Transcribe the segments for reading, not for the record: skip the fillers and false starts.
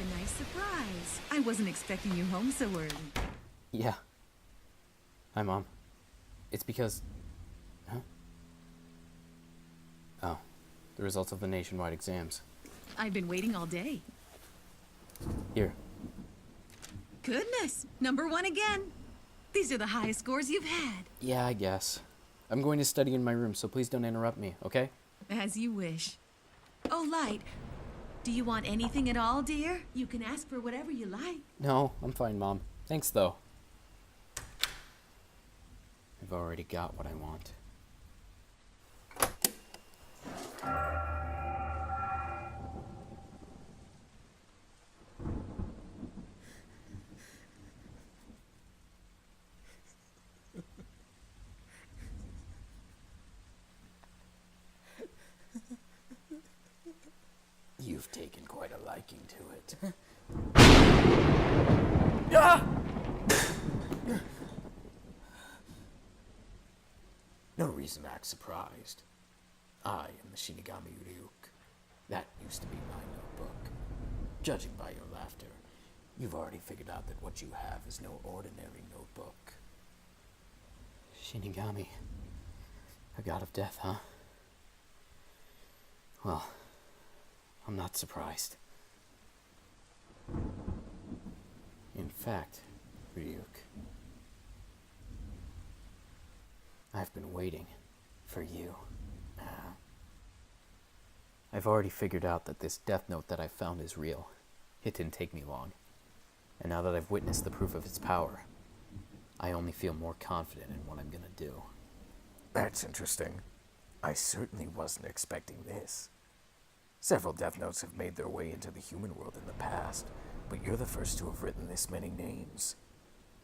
a nice surprise. I wasn't expecting you home so early. Yeah. Hi, Mom. It's because... Huh? Oh, the results of the nationwide exams. I've been waiting all day. Here. Goodness, #1 again. These are the highest scores you've had. Yeah, I guess. I'm going to study in my room, so please don't interrupt me, okay? As you wish. Oh, Light, do you want anything at all, dear? You can ask for whatever you like. No, I'm fine, Mom. Thanks, though. I've already got what I want. You've taken quite a liking to it. No reason to act surprised. I am the Shinigami Ryuk. That used to be my notebook. Judging by your laughter, you've already figured out that what you have is no ordinary notebook. Shinigami. A god of death, huh? Well, I'm not surprised. In fact, Ryuk, I've been waiting for you. I've already figured out that this death note that I found is real. It didn't take me long. And now that I've witnessed the proof of its power, I only feel more confident in what I'm gonna do. That's interesting. I certainly wasn't expecting this. Several Death Notes have made their way into the human world in the past, but you're the first to have written this many names.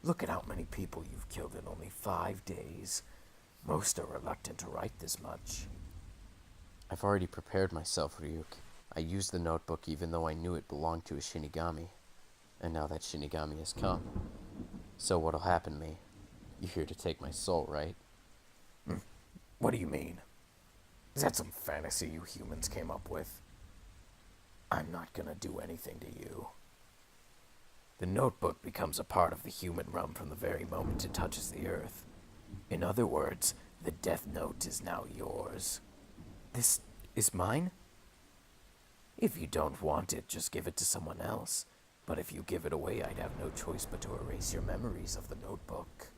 Look at how many people you've killed in only 5 days. Most are reluctant to write this much. I've already prepared myself, Ryuk. I used the notebook even though I knew it belonged to a Shinigami. And now that Shinigami has come. So what'll happen to me? You're here to take my soul, right? What do you mean? Is that some fantasy you humans came up with? I'm not gonna do anything to you. The notebook becomes a part of the human realm from the very moment it touches the earth. In other words, the Death Note is now yours. This is mine? If you don't want it, just give it to someone else. But if you give it away, I'd have no choice but to erase your memories of the notebook.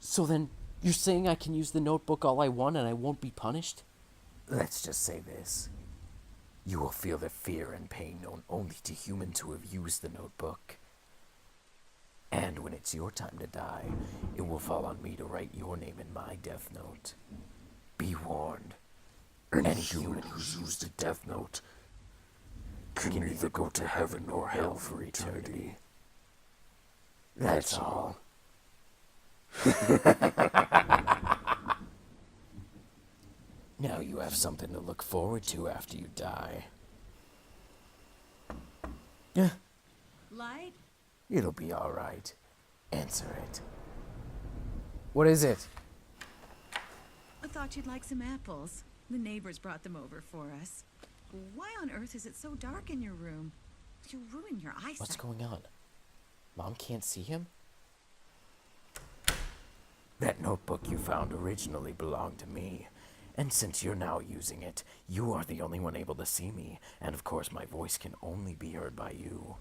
So then, you're saying I can use the notebook all I want and I won't be punished? Let's just say this. You will feel the fear and pain known only to humans who have used the notebook. And when it's your time to die, it will fall on me to write your name in my Death Note. Be warned. Any human who's used a Death Note can either go to heaven or hell for eternity. That's all. Now you have something to look forward to after you die. Light? It'll be all right. Answer it. What is it? I thought you'd like some apples. The neighbors brought them over for us. Why on earth is it so dark in your room? You'll ruin your eyesight. What's going on? Mom can't see him? That notebook you found originally belonged to me. And since you're now using it, you are the only one able to see me. And of course, my voice can only be heard by you.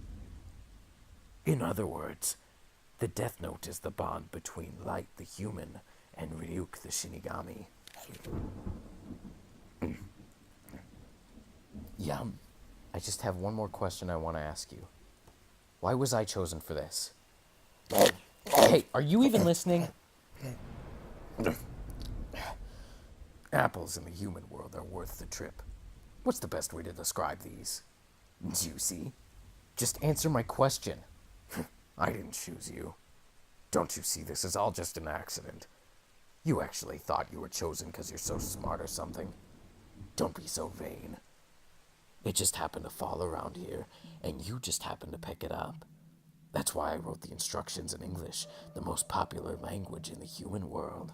In other words, the Death Note is the bond between Light the human and Ryuk the Shinigami. Yum. I just have one more question I want to ask you. Why was I chosen for this? Hey, are you even listening? Apples in the human world are worth the trip. What's the best way to describe these? Juicy? Just answer my question. I didn't choose you. Don't you see this is all just an accident? You actually thought you were chosen because you're so smart or something? Don't be so vain. It just happened to fall around here, and you just happened to pick it up. That's why I wrote the instructions in English, the most popular language in the human world.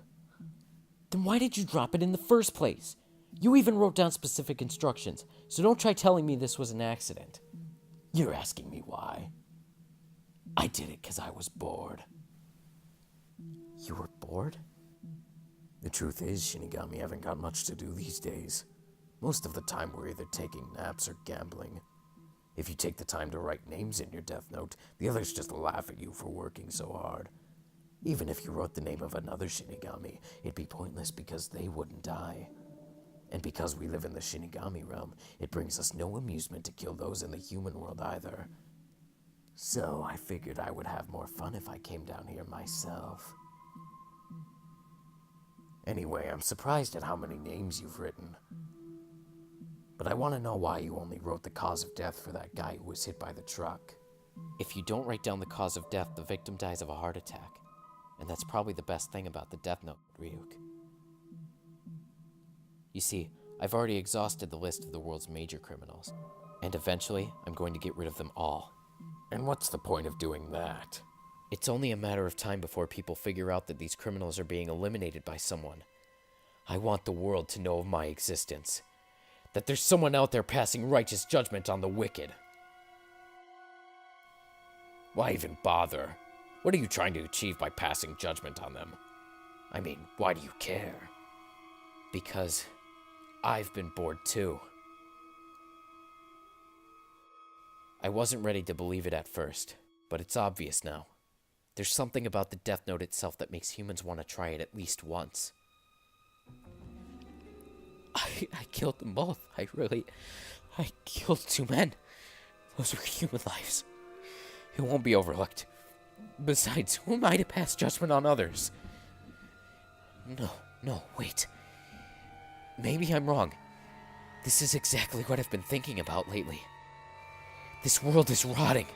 Then why did you drop it in the first place? You even wrote down specific instructions, so don't try telling me this was an accident. You're asking me why? I did it because I was bored. You were bored? The truth is, Shinigami haven't got much to do these days. Most of the time we're either taking naps or gambling. If you take the time to write names in your death note, the others just laugh at you for working so hard. Even if you wrote the name of another Shinigami, it'd be pointless because they wouldn't die. And because we live in the Shinigami realm, it brings us no amusement to kill those in the human world either. So I figured I would have more fun if I came down here myself. Anyway, I'm surprised at how many names you've written. But I want to know why you only wrote the cause of death for that guy who was hit by the truck. If you don't write down the cause of death, the victim dies of a heart attack. And that's probably the best thing about the Death Note, Ryuk. You see, I've already exhausted the list of the world's major criminals. And eventually, I'm going to get rid of them all. And what's the point of doing that? It's only a matter of time before people figure out that these criminals are being eliminated by someone. I want the world to know of my existence. That there's someone out there passing righteous judgment on the wicked. Why even bother? What are you trying to achieve by passing judgment on them? I mean, why do you care? Because I've been bored too. I wasn't ready to believe it at first, but it's obvious now. There's something about the Death Note itself that makes humans want to try it at least once. I killed them both. I killed 2 men. Those were human lives. It won't be overlooked. Besides, who am I to pass judgment on others? No, wait. Maybe I'm wrong. This is exactly what I've been thinking about lately. This world is rotting,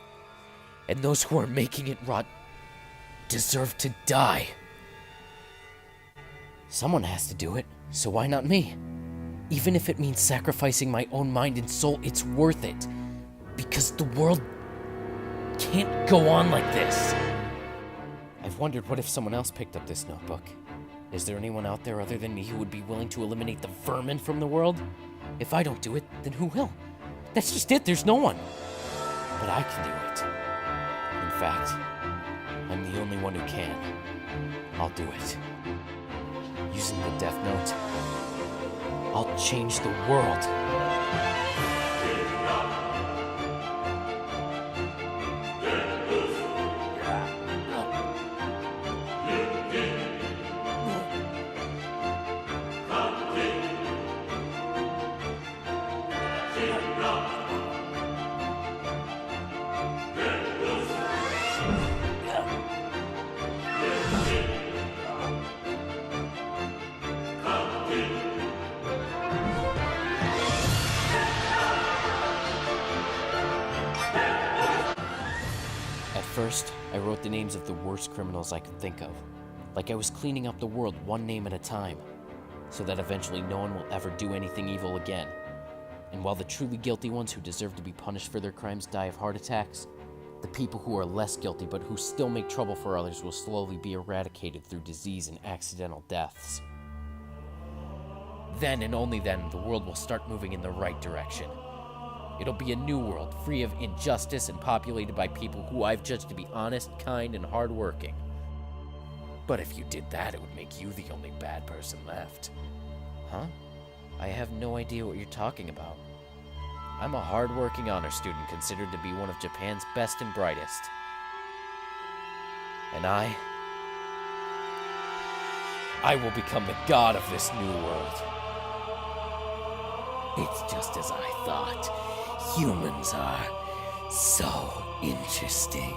and those who are making it rot deserve to die. Someone has to do it, so why not me? Even if it means sacrificing my own mind and soul, it's worth it. Because the world can't go on like this. I've wondered what if someone else picked up this notebook. Is there anyone out there other than me who would be willing to eliminate the vermin from the world? If I don't do it, then who will? That's just it, there's no one. But I can do it. In fact, I'm the only one who can. I'll do it. Using the Death Note, I'll change the world. First, I wrote the names of the worst criminals I could think of, like I was cleaning up the world one name at a time, so that eventually no one will ever do anything evil again. And while the truly guilty ones who deserve to be punished for their crimes die of heart attacks, the people who are less guilty but who still make trouble for others will slowly be eradicated through disease and accidental deaths. Then and only then, the world will start moving in the right direction. It'll be a new world, free of injustice and populated by people who I've judged to be honest, kind, and hardworking. But if you did that, it would make you the only bad person left. Huh? I have no idea what you're talking about. I'm a hardworking honor student considered to be one of Japan's best and brightest. And I will become the god of this new world. It's just as I thought. Humans are so interesting.